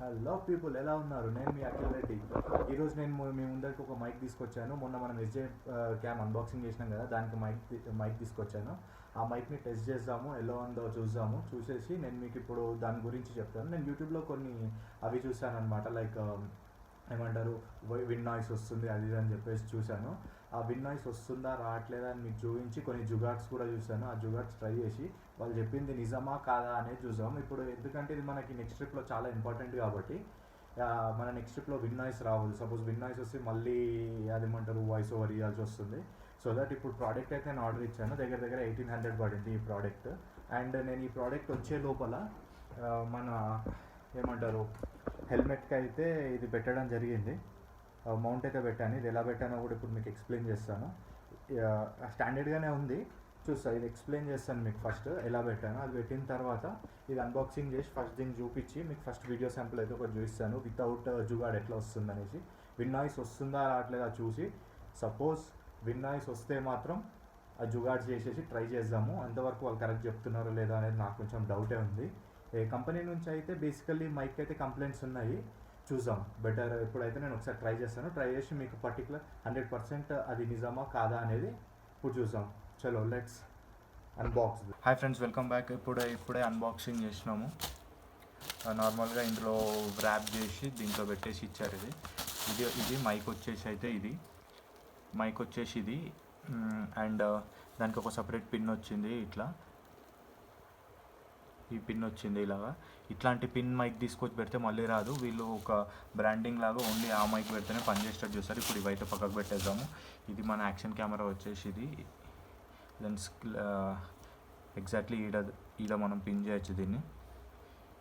Hello people, ఎలా ఉన్నారు? నేను మీ అఖిల్ రెడ్డి. ఈరోజు నేను మీ ముందరికి ఒక మైక్ తీసుకొచ్చాను. మొన్న మనం ఎస్జే క్యామ్ అన్బాక్సింగ్ చేసినాం కదా, దానికి మైక్ తీసుకొచ్చాను. ఆ మైక్ని టెస్ట్ చేద్దాము, ఎలా ఉందో చూసేసి నేను మీకు ఇప్పుడు దాని గురించి చెప్తాను. నేను యూట్యూబ్లో కొన్ని అవి చూశాను అనమాట, లైక్ ఏమంటారు, విన్ నాయిస్ వస్తుంది అది ఇది అని చెప్పేసి చూశాను. ఆ విన్ నాయిస్ వస్తుందా రావట్లేదా అని మీకు చూపించి కొన్ని జుగాడ్స్ కూడా చూశాను. ఆ జుగాడ్స్ ట్రై చేసి వాళ్ళు చెప్పింది నిజమా కాదా అనేది చూసాం ఇప్పుడు. ఎందుకంటే ఇది మనకి నెక్స్ట్ ట్రిప్లో చాలా ఇంపార్టెంట్ కాబట్టి మన నెక్స్ట్ ట్రిప్లో విన్ నాయిస్ రావద్దు. సపోజ్ విన్ నాయిస్ వస్తే మళ్ళీ అదేమంటారు వాయిస్ ఓవర్ ఇవ్వాల్సి వస్తుంది. సో దట్ ఇప్పుడు ప్రోడక్ట్ అయితే నేను ఆర్డర్ ఇచ్చాను. దగ్గర 1800 పడింది ఈ ప్రోడక్ట్. అండ్ నేను ఈ ప్రోడక్ట్ వచ్చే లోపల మన ఏమంటారు హెల్మెట్కి అయితే ఇది పెట్టడం జరిగింది. మౌంట్ అయితే పెట్టాను. ఇది ఎలా పెట్టానో కూడా ఇప్పుడు మీకు ఎక్స్ప్లెయిన్ చేస్తాను. స్టాండర్డ్గానే ఉంది, చూస్తా. ఇది ఎక్స్ప్లెయిన్ చేస్తాను మీకు ఫస్ట్ ఎలా పెట్టాను. అది పెట్టిన తర్వాత ఇది అన్బాక్సింగ్ చేసి ఫస్ట్ దీన్ని చూపించి మీకు ఫస్ట్ వీడియో శాంపుల్ అయితే ఒకటి చూపిస్తాను, వితౌట్ జుగాడ్ ఎట్లా వస్తుంది అనేసి. విన్ నాయిస్ వస్తుందా రావట్లేదా చూసి, సపోజ్ విన్ నాయిస్ వస్తే మాత్రం ఆ జుగాడ్ చేసేసి ట్రై చేద్దాము. అంతవరకు వాళ్ళు కరెక్ట్ చెప్తున్నారో లేదా అనేది నాకు కొంచెం డౌటే ఉంది. ఏ కంపెనీ నుంచి అయితే బేసికల్లీ మైక్ అయితే కంప్లైంట్స్ ఉన్నాయి, చూద్దాం. బెటర్ ఇప్పుడైతే నేను ఒకసారి ట్రై చేస్తాను. ట్రై చేసి మీకు పర్టికులర్ 100% అది నిజమా కాదా అనేది ఇప్పుడు చూద్దాం. చలో let's unbox. Hi friends, welcome back. ఇప్పుడే అన్బాక్సింగ్ చేసినాము. నార్మల్గా ఇందులో ర్యాప్ చేసి దీంట్లో పెట్టేసి ఇచ్చారు. ఇది మైక్ వచ్చేసి అయితే ఇది అండ్ దానికి ఒక సపరేట్ పిన్ వచ్చింది. ఈ పిన్ వచ్చింది ఇలాగా. ఇట్లాంటి పిన్ మైక్ తీసుకొచ్చి పెడితే మళ్ళీ రాదు. వీళ్ళు ఒక బ్రాండింగ్ లాగా ఓన్లీ ఆ మైక్ పెడితేనే పనిచేసేటట్టు చూస్తారు. ఇప్పుడు ఇవైతే పక్కకు పెట్టేద్దాము. ఇది మన యాక్షన్ కెమెరా వచ్చేసి ఇది లెన్స్ ఎగ్జాక్ట్లీ ఈడ మనం పిన్ చేయొచ్చు దీన్ని.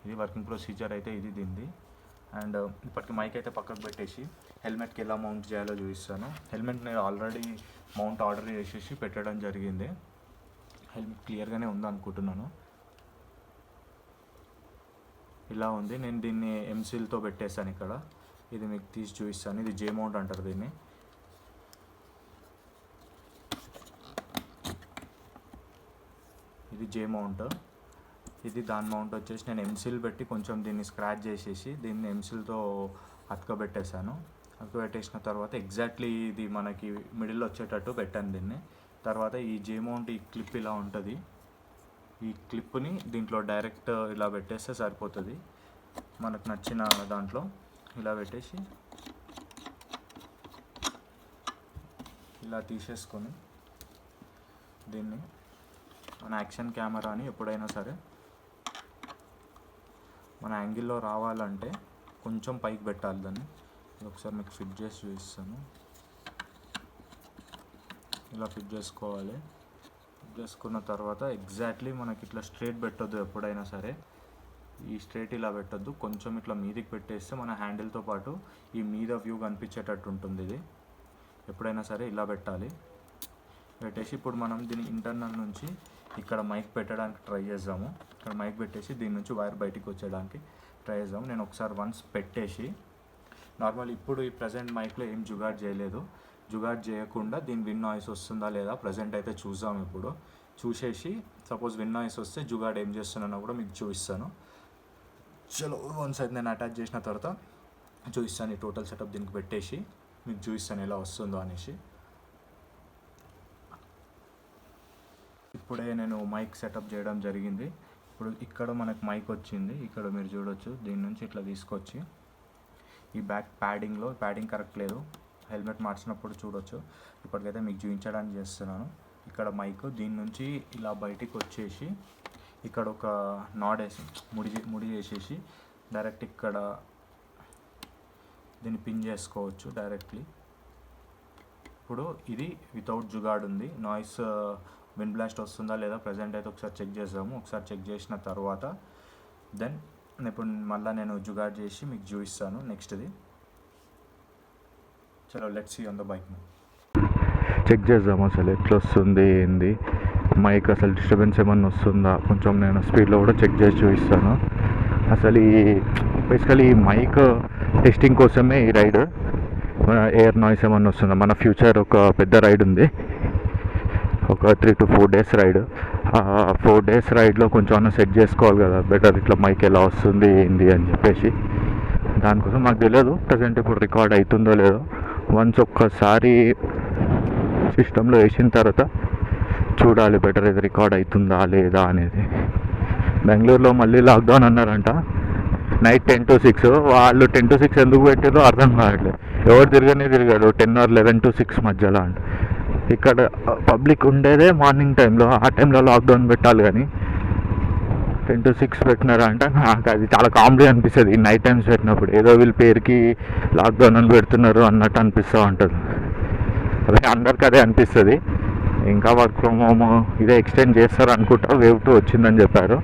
ఇది వర్కింగ్ ప్రొసీజర్ అయితే ఇది దీనిది. అండ్ ఇప్పటికి మైక్ అయితే పక్కకు పెట్టేసి హెల్మెట్కి ఎలా మౌంట్ చేయాలో చూపిస్తాను. హెల్మెట్ నేను ఆల్రెడీ మౌంట్ ఆర్డర్ చేసేసి పెట్టడం జరిగింది. హెల్మెట్ క్లియర్గానే ఉందనుకుంటున్నాను. ఇలా ఉంది. నేను దీన్ని ఎంసీల్తో పెట్టేశాను ఇక్కడ. ఇది మీకు తీసి చూపిస్తాను. ఇది జే మౌంట్ అంటారు దీన్ని. ఇది జే మౌంట్. ఇది దాని మౌంట్ వచ్చేసి నేను ఎంసీల్ పెట్టి కొంచెం దీన్ని స్క్రాచ్ చేసేసి దీన్ని ఎంసీల్తో అతకబెట్టేశాను. అతకబెట్టేసిన తర్వాత ఎగ్జాక్ట్లీ ఇది మనకి మిడిల్లో వచ్చేటట్టు పెట్టాను దీన్ని. తర్వాత ఈ జే మౌంట్ ఈ క్లిప్ ఇలా ఉంటుంది. ఈ క్లిప్ని దీంట్లో డైరెక్ట్ ఇలా పెట్టేస్తే సరిపోతుంది. మనకు నచ్చిన దాంట్లో ఇలా పెట్టేసి ఇలా తీసేసుకొని దీన్ని మన యాక్షన్ కెమెరాని ఎప్పుడైనా సరే మన యాంగిల్లో రావాలంటే కొంచెం పైకి పెట్టాలి దాన్ని. ఒకసారి మీకు ఫిట్ చేసి చూపిస్తాను. ఇలా ఫిట్ చేసుకోవాలి. చేసుకున్న తర్వాత ఎగ్జాక్ట్లీ మనకి ఇట్లా స్ట్రైట్ పెట్టొద్దు. ఎప్పుడైనా సరే ఈ స్ట్రైట్ ఇలా పెట్టొద్దు, కొంచెం ఇట్లా మీదికి పెట్టేస్తే మన హ్యాండిల్తో పాటు ఈ మీద వ్యూ కనిపించేటట్టు ఉంటుంది. ఇది ఎప్పుడైనా సరే ఇలా పెట్టాలి. పెట్టేసి ఇప్పుడు మనం దీని ఇంటర్నల్ నుంచి ఇక్కడ మైక్ పెట్టడానికి ట్రై చేద్దాము. ఇక్కడ మైక్ పెట్టేసి దీని నుంచి వైర్ బయటికి వచ్చేయడానికి ట్రై చేద్దాము. నేను ఒకసారి వన్స్ పెట్టేసి నార్మల్ ఇప్పుడు ఈ ప్రజెంట్ మైక్లో ఏం జుగాడ్ చేయలేదు. జుగాడ్ చేయకుండా దీని విన్ నాయిస్ వస్తుందా లేదా ప్రజెంట్ అయితే చూద్దాం. ఇప్పుడు చూసేసి సపోజ్ విన్ నాయిస్ వస్తే జుగాడ్ ఏం చేస్తున్నానో కూడా మీకు చూపిస్తాను. చలో వన్స్ అయితే నేను అటాచ్ చేసిన తర్వాత చూపిస్తాను. ఈ టోటల్ సెటప్ దీనికి పెట్టేసి మీకు చూపిస్తాను ఎలా వస్తుందో అనేసి. ఇప్పుడే నేను మైక్ సెటప్ చేయడం జరిగింది. ఇప్పుడు ఇక్కడ మనకు మైక్ వచ్చింది. ఇక్కడ మీరు చూడొచ్చు. దీని నుంచి ఇట్లా తీసుకొచ్చి ఈ బ్యాక్ ప్యాడింగ్ కరెక్ట్ లేదు, హెల్మెట్ మార్చినప్పుడు చూడొచ్చు. ఇప్పటికైతే మీకు చూపించడానికి చేస్తున్నాను. ఇక్కడ మైక్ దీని నుంచి ఇలా బయటికి వచ్చేసి ఇక్కడ ఒక నాడ్ వేసి ముడి చేసేసి డైరెక్ట్ ఇక్కడ దీన్ని పిన్ చేసుకోవచ్చు డైరెక్ట్లీ. ఇప్పుడు ఇది వితౌట్ జుగాడ్ ఉంది. నాయిస్ విండ్ బ్లాస్ట్ వస్తుందా లేదా ప్రజెంట్ అయితే ఒకసారి చెక్ చేద్దాము. ఒకసారి చెక్ చేసిన తర్వాత దెన్ ఇప్పుడు మళ్ళీ నేను జుగాడ్ చేసి మీకు చూపిస్తాను నెక్స్ట్ది. చలో let's see on the bike. Check చేద్దాం అసలు ఎట్లా వస్తుంది ఏంది మైక్, అసలు డిస్టర్బెన్స్ ఏమన్నా వస్తుందా. కొంచెం నేను స్పీడ్లో కూడా చెక్ చేసి చూపిస్తాను. అసలు ఈ బేసికలీ ఈ మైక్ టెస్టింగ్ కోసమే ఈ రైడ్. ఎయిర్ నాయిస్ ఏమన్నా వస్తుందా. మన ఫ్యూచర్ ఒక పెద్ద రైడ్ ఉంది, ఒక 3 to 4 days రైడ్. 4 days రైడ్లో కొంచెం సెట్ చేసుకోవాలి కదా బెటర్. ఇట్లా మైక్ ఎలా వస్తుంది ఏంది అని చెప్పేసి దానికోసం మాకు తెలియదు ప్రజెంట్ ఇప్పుడు రికార్డ్ అవుతుందో లేదో. వన్స్ ఒక్కసారి సిస్టంలో వేసిన తర్వాత చూడాలి బెటర్ ఇది రికార్డ్ అవుతుందా లేదా అనేది. బెంగళూరులో మళ్ళీ లాక్డౌన్ అన్నారంట నైట్ 10 to 6. వాళ్ళు 10 to 6 ఎందుకు పెట్టారో అర్థం కావట్లేదు. ఎవరు తిరగరు 10 or 11 to 6 మధ్యలో అంట. ఇక్కడ పబ్లిక్ ఉండేదే మార్నింగ్ టైంలో, ఆ టైంలో లాక్డౌన్ పెట్టాలి కానీ 10 to 6 పెట్టినారంట. నాకు అది చాలా కామెడీ అనిపిస్తుంది ఈ నైట్ టైమ్స్ పెట్టినప్పుడు. ఏదో వీళ్ళ పేరుకి లాక్డౌన్ అని పెడుతున్నారు అన్నట్టు అనిపిస్తూ ఉంటుంది. అదే అందరికి అదే అనిపిస్తుంది. ఇంకా వర్క్ ఫ్రమ్ హోమ్ ఇదే ఎక్స్టెండ్ చేస్తారు అనుకుంటా. వేవ్ 2 వచ్చిందని చెప్పారు,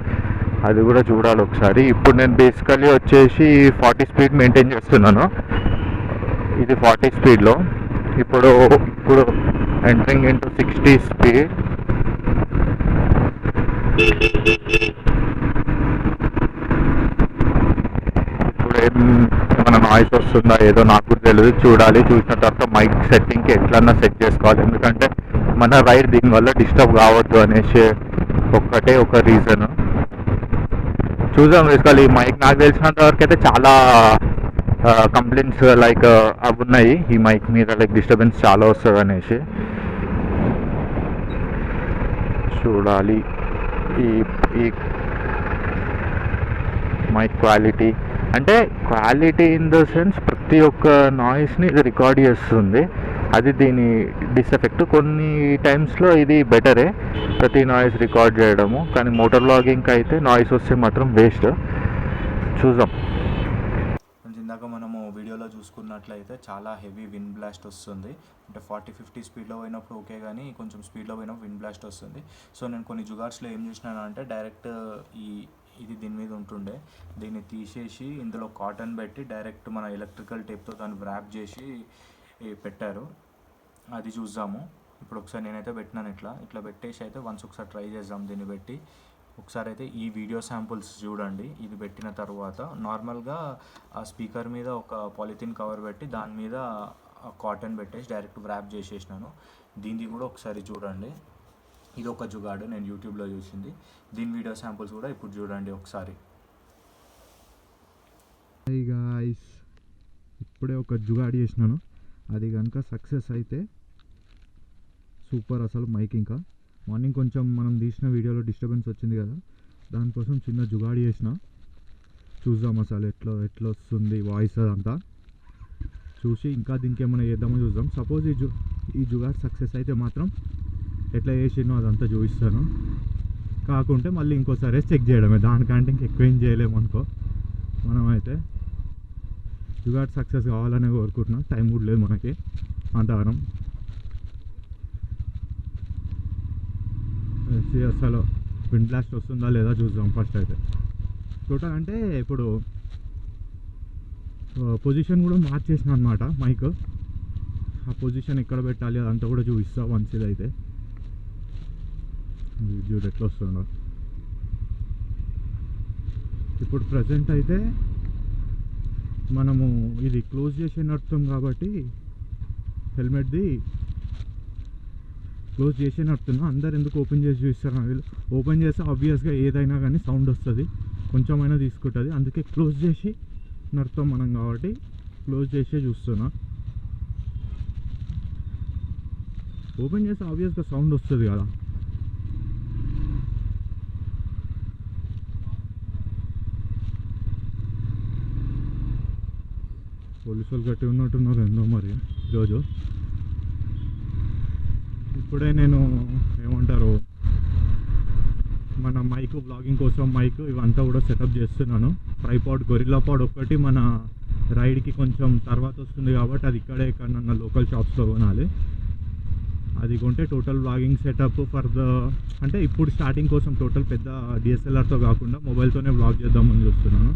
అది కూడా చూడాలి ఒకసారి. ఇప్పుడు నేను బేసికలీ వచ్చేసి 40 స్పీడ్ మెయింటైన్ చేస్తున్నాను. ఇది 40 స్పీడ్లో. ఇప్పుడు ఎంటరింగ్ ఇంటూ 60 స్పీడ్. ఇప్పుడు ఏమైనా నాయిస్ వస్తుందా ఏదో నాకు కూడా తెలియదు, చూడాలి. చూసిన తర్వాత మైక్ సెట్టింగ్కి ఎట్లన్నా సెట్ చేసుకోవాలి, ఎందుకంటే మన రైడ్ దీనివల్ల డిస్టర్బ్ కావద్దు అనేసి ఒక్కటే ఒక రీజన్. చూద్దాం బేసికల్ ఈ మైక్ నాకు తెలిసినంత వరకు అయితే చాలా కంప్లైంట్స్ లైక్ అవి ఉన్నాయి ఈ మైక్ మీద, లైక్ డిస్టర్బెన్స్ చాలా వస్తుంది అనేసి. చూడాలి ఈ మైక్ క్వాలిటీ, అంటే క్వాలిటీ ఇన్ ద సెన్స్ ప్రతి ఒక్క నాయిస్ని ఇది రికార్డ్ చేస్తుంది, అది దీని డిసెఫెక్ట్. కొన్ని టైమ్స్లో ఇది బెటరే ప్రతి నాయిస్ రికార్డ్ చేయడము, కానీ మోటార్ వ్లాగింగ్కి అయితే నాయిస్ వస్తే మాత్రం వేస్ట్. చూద్దాం. ఇందాక మనము వీడియోలో చూసుకున్నట్లయితే చాలా హెవీ విండ్ బ్లాస్ట్ వస్తుంది. అంటే 40-50 స్పీడ్లో పోయినప్పుడు ఓకే, కానీ కొంచెం స్పీడ్లో పోయినప్పుడు విండ్ బ్లాస్ట్ వస్తుంది. సో నేను కొన్ని జుగార్స్లో ఏం చేసినాను అంటే డైరెక్ట్ ఇది దీని మీద ఉంటుండే, దీన్ని తీసేసి ఇందులో కాటన్ పెట్టి డైరెక్ట్ మన ఎలక్ట్రికల్ టేప్తో దాన్ని వ్రాప్ చేసి పెట్టారు. అది చూద్దాము ఇప్పుడు ఒకసారి. నేనైతే పెట్టినాను ఇట్లా పెట్టేసి అయితే వన్స్ ఒకసారి ట్రై చేద్దాం దీన్ని పెట్టి. ఒకసారి అయితే ఈ వీడియో శాంపుల్స్ చూడండి. ఇది పెట్టిన తర్వాత నార్మల్గా ఆ స్పీకర్ మీద ఒక పాలిథిన్ కవర్ పెట్టి దాని మీద కాటన్ పెట్టేసి డైరెక్ట్ వ్రాప్ చేసేసినాను. దీన్ని కూడా ఒకసారి చూడండి. ఇది ఒక జుగాడు నేను యూట్యూబ్లో చూసింది. దీని వీడియో శాంపుల్స్ కూడా ఇప్పుడు చూడండి ఒకసారి. ఇప్పుడే ఒక జుగాడు చేసినాను, అది కనుక సక్సెస్ అయితే సూపర్ అసలు. మైక్ ఇంకా మార్నింగ్ కొంచెం మనం తీసిన వీడియోలో డిస్టర్బెన్స్ వచ్చింది కదా, దానికోసం చిన్న జుగాడు చేసిన. చూద్దాం అసలు ఎట్లా వస్తుంది వాయిస్ అదంతా చూసి ఇంకా దీనికి ఏమైనా చేద్దామో చూద్దాం. సపోజ్ ఈ జుగాడు సక్సెస్ అయితే మాత్రం ఎట్లా చేసినో అదంతా చూపిస్తాను. కాకుంటే మళ్ళీ ఇంకోసారి చెక్ చేయడమే, దానికంటే ఇంకెక్కువ ఏం చేయలేము అనుకో. మనమైతే జుగాడ్ సక్సెస్ కావాలనే కోరుకుంటున్నాం, టైం కూడా లేదు మనకి అంతగానం. అసలు విండ్ బ్లాస్ట్ వస్తుందా లేదా చూద్దాం ఫస్ట్ అయితే. టోటల్ అంటే ఇప్పుడు పొజిషన్ కూడా మార్చేసిన అనమాట మైక్. ఆ పొజిషన్ ఎక్కడ పెట్టాలి అదంతా కూడా చూపిస్తా వన్స్ ఇదైతే. చూడు ఎట్లా వస్తుండో. ఇప్పుడు ప్రజెంట్ అయితే మనము ఇది క్లోజ్ చేసి నడుపుతాం కాబట్టి హెల్మెట్ది క్లోజ్ చేసి నడుపుతున్నాం. అందరు ఎందుకు ఓపెన్ చేసి చూస్తారు నాకు వీళ్ళు. ఓపెన్ చేస్తే ఆబ్వియస్గా ఏదైనా కానీ సౌండ్ వస్తుంది, కొంచెమైనా తీసుకుంటుంది. అందుకే క్లోజ్ చేసి నడుపుతాం మనం కాబట్టి క్లోజ్ చేసే చూస్తున్నా. ఓపెన్ చేస్తే ఆబ్వియస్గా సౌండ్ వస్తుంది కదా. పోలీసు వాళ్ళు గట్టి ఉన్నట్టున్నారు ఏందో మరి ఈరోజు. ఇప్పుడే నేను ఏమంటారు మన మైక్ బ్లాగింగ్ కోసం మైక్ ఇవంతా కూడా సెటప్ చేస్తున్నాను. ట్రైపాడ్ గొరిల్లా పాడ్ ఒక్కటి మన రైడ్కి కొంచెం తర్వాత వస్తుంది కాబట్టి అది ఇక్కడే ఎక్కడన్నా లోకల్ షాప్స్లో కొనాలి. అది కొంటే total blogging setup for the, అంటే ఇప్పుడు స్టార్టింగ్ కోసం టోటల్ పెద్ద డిఎస్ఎల్ఆర్తో కాకుండా మొబైల్తోనే బ్లాగ్ చేద్దామని చూస్తున్నాను.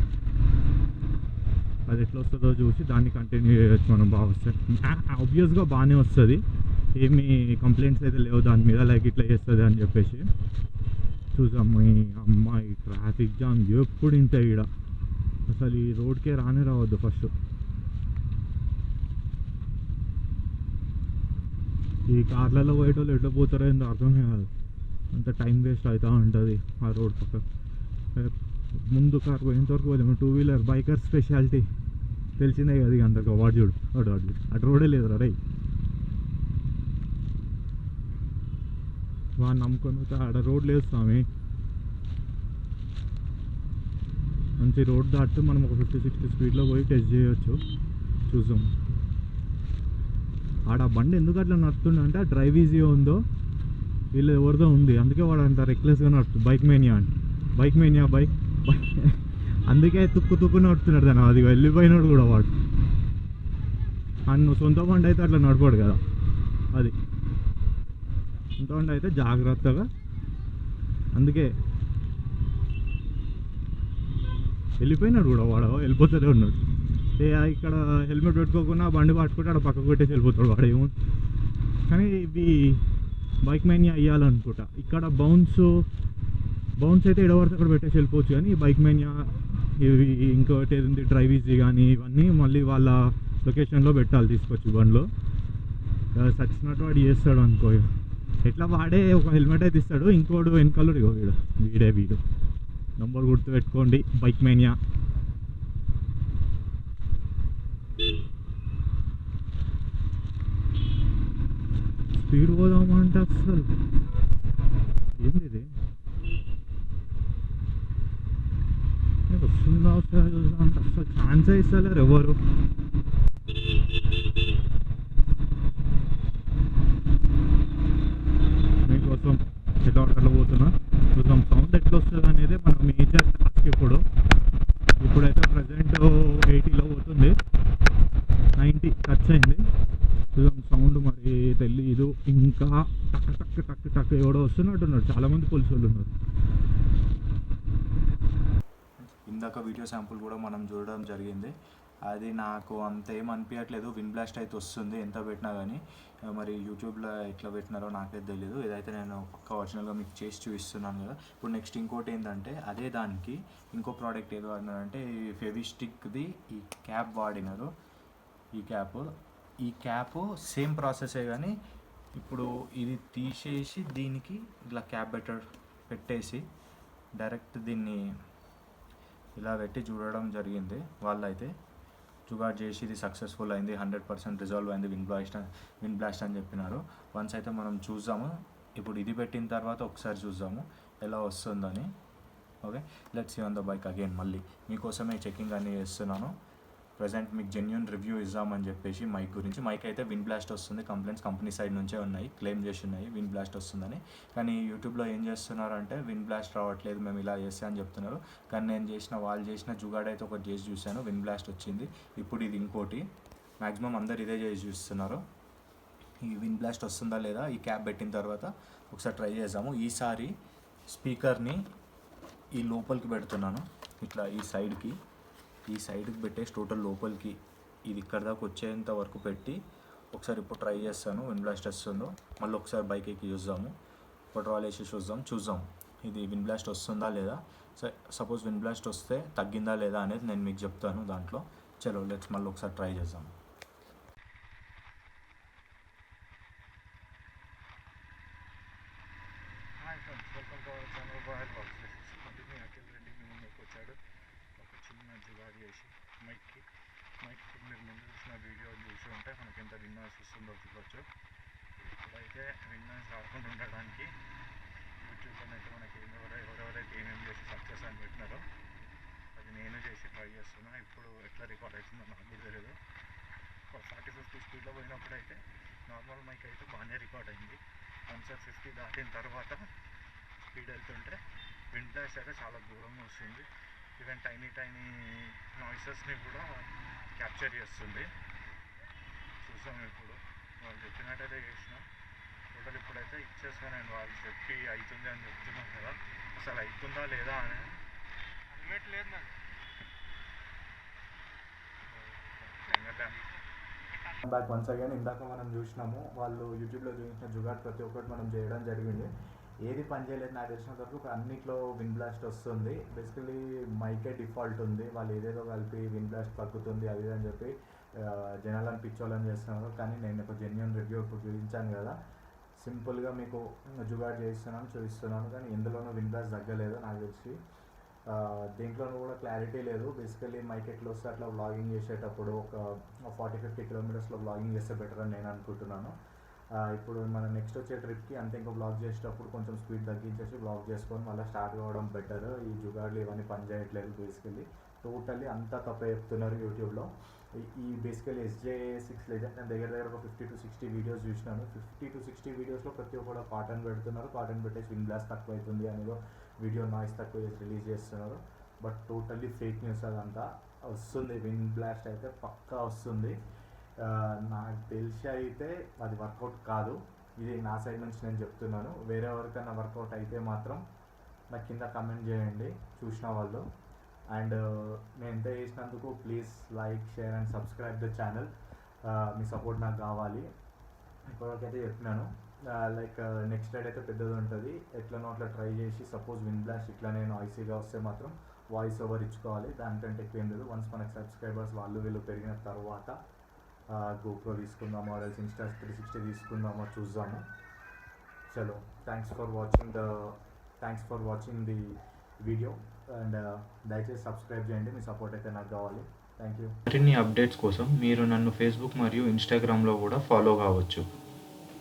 అది ఎట్లా వస్తుందో చూసి దాన్ని కంటిన్యూ చేయొచ్చు మనం. బాగా వస్తుంది ఆబ్వియస్గా, బాగానే వస్తుంది, ఏమీ కంప్లైంట్స్ అయితే లేవు దాని మీద, లైక్ ఇట్లా చేస్తుంది అని చెప్పేసి. చూసాం ఈ అమ్మాయి ట్రాఫిక్ జామ్ ఎప్పుడు ఇంత ఈడ, అసలు ఈ రోడ్కే రావద్దు ఫస్ట్. ఈ కార్లలో పోయేటోళ్ళు ఎట్లా పోతారో ఏందో అర్థమే కాదు, అంత టైం వేస్ట్ అవుతూ ఉంటుంది ఆ రోడ్ పక్క. ముందు కార్ పోయేంత వరకు పోలేము. 2 వీలర్ బైకర్ స్పెషాలిటీ తెలిసిందే కదా ఇక అందరికి వాడు చూడు అటు రోడే లేదు రే వాడిని నమ్ముకొని ఆడ రోడ్ లేదు స్వామి మంచి రోడ్ దాటితే మనం ఒక 50-60 స్పీడ్లో పోయి టెస్ట్ చేయొచ్చు చూద్దాం ఆడ బండి ఎందుకు అట్లా నడుతుండే అంటే ఆ డ్రైవ్ ఈజీ ఉందో వీళ్ళు ఎవరిదో ఉంది అందుకే వాడు అంత రెక్లెస్గా నడుతుంది బైక్ మేనియా బైక్ అందుకే తుక్కు నడుతున్నాడు దాన్ని అది వెళ్ళిపోయినాడు కూడా వాడు అన్ను సొంత బండి అయితే అట్లా నడపడు కదా అది సొంత బండి అయితే జాగ్రత్తగా అందుకే వెళ్ళిపోయినాడు కూడా వాడు వెళ్ళిపోతూనే ఉన్నాడు ఇక్కడ హెల్మెట్ పెట్టుకోకుండా బండి పట్టుకుంటే ఆడ పక్కకు పెట్టేసి వెళ్ళిపోతాడు వాడు ఏమో కానీ ఇవి బైక్ మేనియా అయ్యాలనుకుంటా ఇక్కడ బౌన్స్ అయితే ఎడవడితే అక్కడ పెట్టేసి వెళ్ళిపోవచ్చు కానీ బైక్ మేనియా ఇవి ఇంకోటి ఏది డ్రైవ్ ఈజీ కానీ ఇవన్నీ మళ్ళీ వాళ్ళ లొకేషన్లో పెట్టాలి తీసుకొచ్చి బండిలో సచ్చినట్టు వాడు చేస్తాడు అనుకో ఎట్లా వాడే ఒక హెల్మెట్ అయితే ఇస్తాడు ఇంకోడు వెనకాల వీడు నంబర్ గుర్తు పెట్టుకోండి బైక్ మేనియా స్పీడ్ పోదామంటే అసలు ఏంది ఇది వస్తుందా అంటే అసలు ఛాన్సే ఇస్తలేరు ఎవరు మీకోసం ఎట్లా పోతున్నా చూద్దాం సౌండ్ ఎట్లా వస్తుంది అనేది మన మేజర్ టాస్క్ ఇప్పుడైతే ప్రజెంట్ 80లో పోతుంది 90 టచ్ అయింది చూద్దాం సౌండ్ మరి తెలీదు ఇంకా టక్ ఎవడో వస్తున్నట్టున్నారు చాలామంది పోలీసు వాళ్ళు ఉన్నారు ఇందాక వీడియో శాంపుల్ కూడా మనం చూడడం జరిగింది అది నాకు అంత ఏం అనిపించట్లేదు విన్ బ్లాస్ట్ అయితే వస్తుంది ఎంత పెట్టినా కానీ మరి యూట్యూబ్లో ఎట్లా పెట్టినారో నాకైతే తెలియదు ఇదైతే నేను పక్క ఒరిజినల్గా మీకు చేసి చూపిస్తున్నాను కదా ఇప్పుడు నెక్స్ట్ ఇంకోటి ఏంటంటే అదే దానికి ఇంకో ప్రోడక్ట్ ఏదో వాడినారంటే ఈ ఫెవిస్టిక్ది ఈ క్యాప్ వాడినారు ఈ క్యాప్ సేమ్ ప్రాసెసే కానీ ఇప్పుడు ఇది తీసేసి దీనికి ఇట్లా క్యాప్ పెట్టేసి డైరెక్ట్ దీన్ని ఇలా పెట్టి చూడడం జరిగింది వాళ్ళైతే జుగాడ్ చేసి ఇది సక్సెస్ఫుల్ అయింది 100% రిజాల్వ్ అయింది విన్ బ్లాస్ట్ అని చెప్పినారు వన్స్ అయితే మనం చూద్దాము ఇప్పుడు ఇది పెట్టిన తర్వాత ఒకసారి చూద్దాము ఎలా వస్తుందని okay let's see on the bike again మళ్ళీ మీకోసమే చెకింగ్ అన్నీ చేస్తున్నాను ప్రజెంట్ మీకు జెన్యూన్ రివ్యూ ఇద్దామని చెప్పేసి మైక్ గురించి మైక్ అయితే విన్ బ్లాస్ట్ వస్తుంది కంప్లైంట్స్ కంపెనీ సైడ్ నుంచే ఉన్నాయి క్లెయిమ్ చేసి ఉన్నాయి విన్ బ్లాస్ట్ వస్తుందని కానీ యూట్యూబ్లో ఏం చేస్తున్నారంటే విన్ బ్లాస్ట్ రావట్లేదు మేము ఇలా చేస్తే అని చెప్తున్నారు కానీ నేను వాళ్ళు చేసిన జుగాడ్ అయితే ఒకటి చేసి చూశాను విన్ బ్లాస్ట్ వచ్చింది ఇప్పుడు ఇది ఇంకోటి మ్యాక్సిమం అందరు ఇదే చేసి చూస్తున్నారు ఈ విన్ బ్లాస్ట్ వస్తుందా లేదా ఈ క్యాప్ పెట్టిన తర్వాత ఒకసారి ట్రై చేద్దాము ఈసారి స్పీకర్ని ఈ లోపలికి పెడుతున్నాను ఇట్లా ఈ సైడ్కి పెట్టేసి టోటల్ లోపలికి ఇది ఇక్కడ దాకా వచ్చేంత వరకు పెట్టి ఒకసారి ఇప్పుడు ట్రై చేస్తాను విన్ బ్లాస్ట్ వస్తుందో మళ్ళీ ఒకసారి బైక్ ఎక్కి చూద్దాము పెట్రోల్ వేసి చూద్దాం ఇది విన్ బ్లాస్ట్ వస్తుందా లేదా సపోజ్ విన్ బ్లాస్ట్ వస్తే తగ్గిందా లేదా అనేది నేను మీకు చెప్తాను దాంట్లో చలో లెట్స్ మళ్ళీ ఒకసారి ట్రై చేద్దాం మైక్కి మీరు ముందు చూసిన వీడియో చూసి ఉంటే మనకి ఎంత విన్నర్స్ వస్తుందో చూడవచ్చు ఇప్పుడైతే విన్నర్స్ రాకుండా ఉండడానికి యూట్యూబ్లోనైతే మనకి ఎవరెవరైతే ఏమేమి చేసి సక్సెస్ అని పెట్టినారో అది నేను చేసి ట్రై చేస్తున్నాను ఇప్పుడు ఎట్లా రికార్డ్ అవుతుందో నాకు కూడా తెలియదు 40-50 స్పీడ్లో పోయినప్పుడైతే నార్మల్ మైక్ అయితే బాగానే రికార్డ్ అయింది వన్సారి 50 దాటిన తర్వాత స్పీడ్ వెళ్తుంటే విన్ బ్లాస్ట్ అయితే చాలా దూరంగా వస్తుంది ఈవెన్ టైనీ నాయిసెస్ని కూడా క్యాప్చర్ చేస్తుంది చూసాం ఇప్పుడు వాళ్ళు చెప్పినట్టయితే చేసిన టోటల్ ఇప్పుడైతే ఇచ్చేస్తాను నేను వాళ్ళు చెప్పి అవుతుంది అని చెప్తున్నాను కదా అసలు అవుతుందా లేదా అని హెల్మెట్ లేదు నాకు బ్యాక్ వన్స్ అగైన్ ఇందాక మనం చూసినాము వాళ్ళు యూట్యూబ్లో చూసిన జుగాడ్ ప్రతి ఒక్కటి మనం చేయడం జరిగింది ఏది పని చేయలేదు నాకు తెలిసినంత వరకు అన్నిట్లో విన్ బ్లాస్ట్ వస్తుంది బేసికలీ మైకే డిఫాల్ట్ ఉంది వాళ్ళు ఏదేదో కలిపి విన్ బ్లాస్ట్ తగ్గుతుంది అది అని చెప్పి జనాలను పిచ్చోళ్ళని చేస్తున్నారు కానీ నేను ఒక జెన్యూన్ రివ్యూ ఇప్పుడు చూపించాను కదా సింపుల్గా మీకు జుగాడ్ చేస్తున్నాను చూపిస్తున్నాను కానీ ఎందులోనూ విన్ బ్లాస్ట్ తగ్గలేదు నాకు తెలిసి దీంట్లోనూ కూడా క్లారిటీ లేదు. బేసికలీ మైక్ ఎట్లా వస్తే అట్లా వ్లాగింగ్ చేసేటప్పుడు ఒక 40-50 కిలోమీటర్స్లో వ్లాగింగ్ చేస్తే బెటర్ అని నేను అనుకుంటున్నాను. ఇప్పుడు మన నెక్స్ట్ వచ్చే ట్రిప్కి అంతే ఇంకా వ్లాగ్ చేసేటప్పుడు కొంచెం స్పీడ్ తగ్గించేసి వ్లాగ్ చేసుకొని మళ్ళీ స్టార్ట్ కావడం బెటర్. ఈ జుగాడ్లు ఇవన్నీ పని చేయట్లేదు. బేసికలీ టోటల్లీ అంతా తప్ప చెప్తున్నారు యూట్యూబ్లో. ఈ బేసికలీ SJ6 Legend నేను దగ్గర ఒక 50 to 60 వీడియోస్ చూసినాను. 50 to 60 వీడియోస్లో ప్రతి ఒక్కరు కాటన్ పెడుతున్నారు. కాటన్ పెట్టేసి విండ్ బ్లాస్ట్ తక్కువ అవుతుంది అనేదో వీడియో నాయిస్ తక్కువ చేసి రిలీజ్ చేస్తున్నారు. బట్ టోటల్లీ ఫేక్ న్యూస్ అదంతా. వస్తుంది విండ్ బ్లాస్ట్ అయితే పక్కా వస్తుంది. నాకు తెలిసి అయితే అది వర్కౌట్ కాదు. ఇది నా సైడ్ నుంచి నేను చెప్తున్నాను. వేరే ఎవరికైనా వర్కౌట్ అయితే మాత్రం నాకు కింద కమెంట్ చేయండి చూసిన వాళ్ళు. అండ్ నేను ఎంత చేసినందుకు please like, share and subscribe the channel. Me support నాకు కావాలి. ఇప్పటివరకు అయితే చెప్పినాను. లైక్ నెక్స్ట్ రైడ్ అయితే పెద్దది ఉంటుంది. ఎట్లనో అట్లా ట్రై చేసి సపోజ్ విండ్ బ్లాస్ట్ ఇట్లా నేను ఐసీగా వస్తే మాత్రం వాయిస్ ఓవర్ ఇచ్చుకోవాలి. దానికంటే ఎక్కువ ఏం లేదు. వన్స్ మనకు సబ్స్క్రైబర్స్ వాళ్ళు వీళ్ళు పెరిగిన తర్వాత GoPro తీసుకుందామో ఆర్ఎల్స్ Insta 360 తీసుకుందామో చూద్దాము. చలో, thanks for watching the video. And దయచేసి సబ్స్క్రైబ్ చేయండి. మీ సపోర్ట్ అయితే నాకు కావాలి. Thank you. మరిన్ని అప్డేట్స్ కోసం మీరు నన్ను ఫేస్బుక్ మరియు ఇన్స్టాగ్రామ్లో కూడా ఫాలో కావచ్చు.